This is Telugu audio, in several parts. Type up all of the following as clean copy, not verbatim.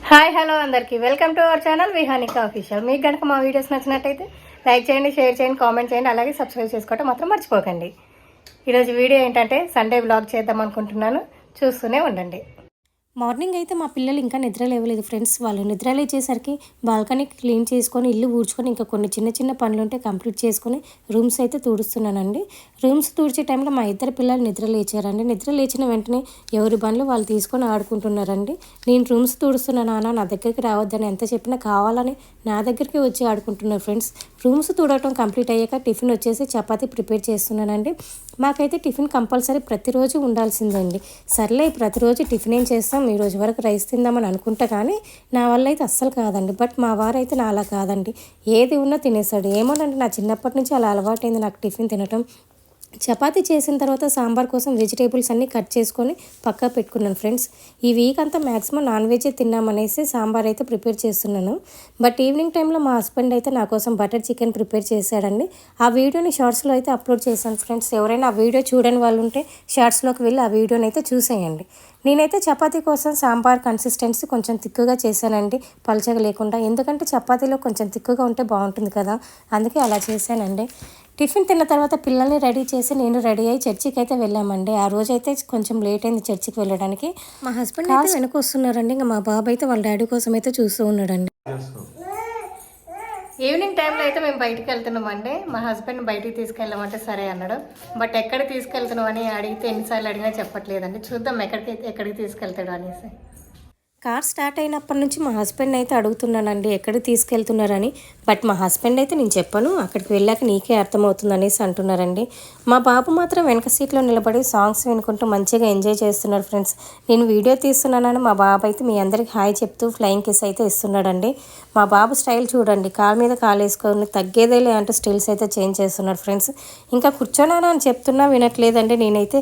హాయ్ హలో అందరికీ welcome to our channel Vihanika official. మీకు కనుక మా వీడియోస్ నచ్చినట్టయితే లైక్ చేయండి, షేర్ చేయండి, కామెంట్ చేయండి, అలాగే సబ్స్క్రైబ్ చేసుకోవటం మాత్రం మర్చిపోకండి. ఈరోజు వీడియో ఏంటంటే సండే వ్లాగ్ చేద్దాం అనుకుంటున్నాను, చూస్తూనే ఉండండి. మార్నింగ్ అయితే మా పిల్లలు ఇంకా నిద్ర లేవలేదు ఫ్రెండ్స్. వాళ్ళు నిద్ర లేచేసరికి బాల్కనీ క్లీన్ చేసుకొని ఇల్లు ఊడ్చుకొని ఇంకా కొన్ని చిన్న చిన్న పనులు ఉంటే కంప్లీట్ చేసుకొని రూమ్స్ అయితే తుడుస్తున్నానండి. రూమ్స్ తుడిచే టైంలో మా ఇద్దరు పిల్లలు నిద్ర లేచారండి. నిద్ర లేచిన వెంటనే ఎవరి పనులు వాళ్ళు తీసుకొని ఆడుకుంటున్నారండి. నేను రూమ్స్ తుడుస్తున్నాను నాన్న, నా దగ్గరికి రావద్దని ఎంత చెప్పినా కావాలని నా దగ్గరికి వచ్చి ఆడుకుంటున్నారు ఫ్రెండ్స్. రూమ్స్ తుడవటం కంప్లీట్ అయ్యాక టిఫిన్ వచ్చేసి చపాతీ ప్రిపేర్ చేస్తున్నానండి. మాకైతే టిఫిన్ కంపల్సరీ ప్రతిరోజు ఉండాల్సిందండి. సర్లే ప్రతిరోజు టిఫిన్ ఏం చేస్తాం, ఈరోజు వరకు రైస్ తిందామని అనుకుంటా, కానీ నా వల్ల అయితే అస్సలు కాదండి. బట్ మా వారైతే నా అలా కాదండి, ఏది ఉన్నా తినేస్తాడు. ఏమోనండి, నా చిన్నప్పటి నుంచి అలా అలవాటైంది నాకు టిఫిన్ తినటం. చపాతీ చేసిన తర్వాత సాంబార్ కోసం వెజిటేబుల్స్ అన్నీ కట్ చేసుకొని పక్కా పెట్టుకున్నాను ఫ్రెండ్స్. ఈ వీక్ అంతా మ్యాక్సిమం నాన్ వెజే తిన్నామనేసి సాంబార్ అయితే ప్రిపేర్ చేస్తున్నాను. బట్ ఈవినింగ్ టైంలో మా హస్బెండ్ అయితే నా కోసం బటర్ చికెన్ ప్రిపేర్ చేశాడండి. ఆ వీడియోని షార్ట్స్లో అయితే అప్లోడ్ చేశాను ఫ్రెండ్స్. ఎవరైనా ఆ వీడియో చూడని వాళ్ళు ఉంటే షార్ట్స్లోకి వెళ్ళి ఆ వీడియోని అయితే చూసేయండి. నేనైతే చపాతీ కోసం సాంబార్ కన్సిస్టెన్సీ కొంచెం తిక్కుగా చేశానండి, పలచగా లేకుండా. ఎందుకంటే చపాతీలో కొంచెం తిక్కుగా ఉంటే బాగుంటుంది కదా, అందుకే అలా చేశానండి. టిఫిన్ తిన్న తర్వాత పిల్లల్ని రెడీ చేసి నేను రెడీ అయ్యి చర్చికి అయితే వెళ్ళామండి. ఆ రోజు అయితే కొంచెం లేట్ అయింది చర్చికి వెళ్ళడానికి. మా హస్బెండ్ అయితే వెనక వస్తున్నారండి. ఇంకా మా బాబు అయితే వాళ్ళ డాడీ కోసం అయితే చూస్తూ ఉన్నాడండి. ఈవినింగ్ టైంలో అయితే మేము బయటికి వెళ్తున్నామండి. మా హస్బెండ్ బయటికి తీసుకెళ్ళామంటే సరే అన్నాడు. బట్ ఎక్కడికి తీసుకెళ్తున్నాం అని అడిగితే ఎన్నిసార్లు అడిగినా చెప్పట్లేదండి. చూద్దాం ఎక్కడికి తీసుకెళ్తాడు అనేసి. కార్ స్టార్ట్ అయినప్పటి నుంచి మా హస్బెండ్ అయితే అడుగుతున్నానండి ఎక్కడికి తీసుకెళ్తున్నారని. బట్ మా హస్బెండ్ అయితే నేను చెప్పను, అక్కడికి వెళ్ళాక నీకే అర్థమవుతుంది అనేసి అంటున్నారండి. మా బాబు మాత్రం వెనక సీట్లో నిలబడి సాంగ్స్ వినుకుంటూ మంచిగా ఎంజాయ్ చేస్తున్నారు ఫ్రెండ్స్. నేను వీడియో తీస్తున్నానని మా బాబు అయితే మీ అందరికి హాయ్ చెప్తూ ఫ్లయింగ్ కిస్ అయితే ఇస్తున్నాడండి. మా బాబు స్టైల్ చూడండి, కాలు మీద కాలు వేసుకొని తగ్గేదేలే అంటూ స్టిల్స్ అయితే చేంజ్ చేస్తున్నారు ఫ్రెండ్స్. ఇంకా కూర్చోనానా అని చెప్తున్నా వినట్లేదండి. నేనైతే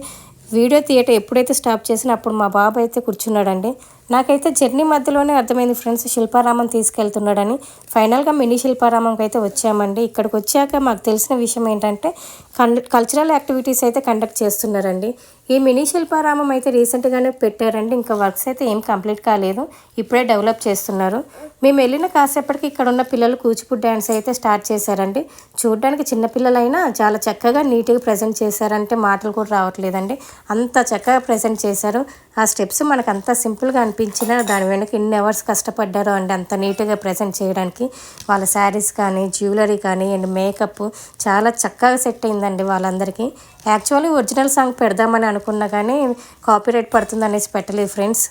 వీడియో థియేటర్ ఎప్పుడైతే స్టాప్ చేసినా అప్పుడు మా బాబు అయితే కూర్చున్నాడండి. నాకైతే జర్నీ మధ్యలోనే అర్థమైంది ఫ్రెండ్స్, శిల్పారామం తీసుకెళ్తున్నాడని. ఫైనల్గా మినీ శిల్పారామంకి అయితే వచ్చామండి. ఇక్కడికి వచ్చాక మాకు తెలిసిన విషయం ఏంటంటే కల్చరల్ యాక్టివిటీస్ అయితే కండక్ట్ చేస్తున్నారండి. ఈ మినీ శిల్పారామం అయితే రీసెంట్గానే పెట్టారండి. ఇంకా వర్క్స్ అయితే ఏం కంప్లీట్ కాలేదు, ఇప్పుడే డెవలప్ చేస్తున్నారు. మేము వెళ్ళిన కాసేపటికి ఇక్కడ ఉన్న పిల్లలు కూచిపూడి డ్యాన్స్ అయితే స్టార్ట్ చేశారండి. చూడడానికి చిన్నపిల్లలైనా చాలా చక్కగా నీట్గా ప్రజెంట్ చేశారంటే మాటలు కూడా రావట్లేదండి, అంత చక్కగా ప్రజెంట్ చేశారు. ఆ స్టెప్స్ మనకు అంత సింపుల్గా అనిపించినా దాని వెనక ఎన్ని అవర్స్ కష్టపడ్డారో అండి అంత నీట్గా ప్రజెంట్ చేయడానికి. వాళ్ళ శారీస్ కానీ, జ్యువెలరీ కానీ అండ్ మేకప్ చాలా చక్కగా సెట్ అయిందండి వాళ్ళందరికీ. యాక్చువల్లీ ఒరిజినల్ సాంగ్ పెడదామని అనుకున్నా కానీ కాపీరైట్ పడుతుంది అనేసి పెట్టలేదు ఫ్రెండ్స్.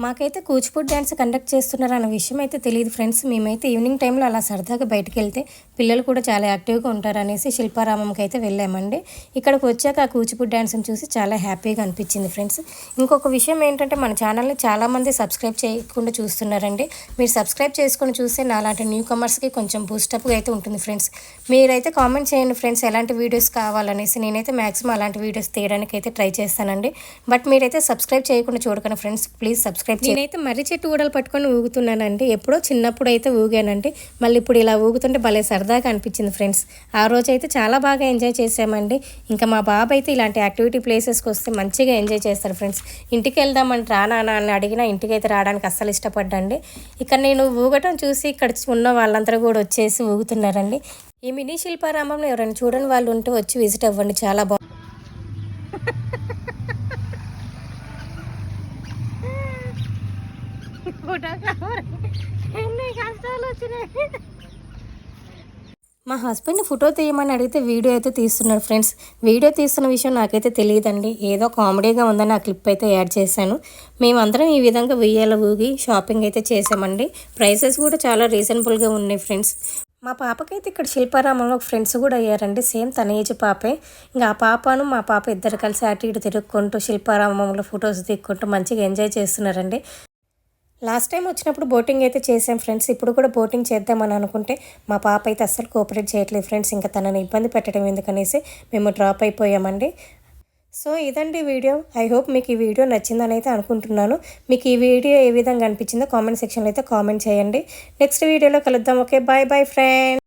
మాకైతే కూచిపూడి డ్యాన్స్ కండక్ట్ చేస్తున్నారు అన్న విషయం అయితే తెలియదు ఫ్రెండ్స్. మేమైతే ఈవినింగ్ టైంలో అలా సరదాగా బయటకు వెళ్తే పిల్లలు కూడా చాలా యాక్టివ్గా ఉంటారు అనేసి శిల్పారామంకి అయితే వెళ్ళామండి. ఇక్కడికి వచ్చాక ఆ కూచిపూడి డ్యాన్స్ని చూసి చాలా హ్యాపీగా అనిపించింది ఫ్రెండ్స్. ఇంకొక విషయం ఏంటంటే మన ఛానల్ని చాలామంది సబ్స్క్రైబ్ చేయకుండా చూస్తున్నారండి. మీరు సబ్స్క్రైబ్ చేసుకొని చూస్తే నాలాంటి న్యూ కమర్స్కి కొంచెం బూస్టప్గా అయితే ఉంటుంది ఫ్రెండ్స్. మీరైతే కామెంట్ చేయండి ఫ్రెండ్స్ ఎలాంటి వీడియోస్ కావాలనేసి. నేనైతే మ్యాక్సిమం అలాంటి వీడియోస్ తీయడానికి అయితే ట్రై చేస్తానండి. బట్ మీరైతే సబ్స్క్రైబ్ చేయకుండా చూడకండి ఫ్రెండ్స్, ప్లీజ్ సబ్స్క్రైబ్. నేనైతే మర్రి చెట్టు ఊడలు పట్టుకొని ఊగుతున్నానండి. ఎప్పుడో చిన్నప్పుడు అయితే ఊగానండి, మళ్ళీ ఇప్పుడు ఇలా ఊగుతుంటే భలే సరదాగా అనిపించింది ఫ్రెండ్స్. ఆ రోజు అయితే చాలా బాగా ఎంజాయ్ చేసామండి. ఇంకా మా బాబు అయితే ఇలాంటి యాక్టివిటీ ప్లేసెస్కి వస్తే మంచిగా ఎంజాయ్ చేస్తారు ఫ్రెండ్స్. ఇంటికి వెళ్దామని రానా అని అడిగినా ఇంటికైతే రావడానికి అస్సలు ఇష్టపడ్డండి. ఇక్కడ నేను ఊగటం చూసి ఇక్కడ ఉన్న వాళ్ళందరూ కూడా వచ్చేసి ఊగుతున్నారండి. ఈ మినీ శిల్పారామంలో ఎవరైనా చూడని వాళ్ళు ఉంటే వచ్చి విజిట్ అవ్వండి, చాలా బాగుంది. మా హస్బెండ్ ఫోటో తీయమని అడిగితే వీడియో అయితే తీస్తున్నారు ఫ్రెండ్స్. వీడియో తీస్తున్న విషయం నాకైతే తెలియదండి, ఏదో కామెడీగా ఉందని ఆ క్లిప్ అయితే యాడ్ చేశాను. మేమందరం ఈ విధంగా ఉయ్యాల ఊగి షాపింగ్ అయితే చేసామండి. ప్రైసెస్ కూడా చాలా రీజనబుల్గా ఉన్నాయి ఫ్రెండ్స్. మా పాపకైతే ఇక్కడ శిల్పారామంలో ఫ్రెండ్స్ కూడా అయ్యారండి, సేమ్ తన ఏజ్ పాపే. ఇంకా ఆ పాపను మా పాప ఇద్దరు కలిసి అటు ఇటు తిరుగుకుంటూ శిల్పారామంలో ఫొటోస్ దిక్కుంటూ మంచిగా ఎంజాయ్ చేస్తున్నారండి. లాస్ట్ టైం వచ్చినప్పుడు బోటింగ్ అయితే చేసాం ఫ్రెండ్స్. ఇప్పుడు కూడా బోటింగ్ చేద్దామని అనుకుంటే మా పాప అయితే అస్సలు కోఆపరేట్ చేయట్లేదు ఫ్రెండ్స్. ఇంకా తనని ఇబ్బంది పెట్టడం ఎందుకనేసి మేము డ్రాప్ అయిపోయామండి. సో ఇదండి వీడియో. ఐ హోప్ మీకు ఈ వీడియో నచ్చిందని అయితే అనుకుంటున్నాను. మీకు ఈ వీడియో ఏ విధంగా అనిపించిందో కామెంట్ సెక్షన్లో అయితే కామెంట్ చేయండి. నెక్స్ట్ వీడియోలో కలుద్దాం. Okay, bye bye friends.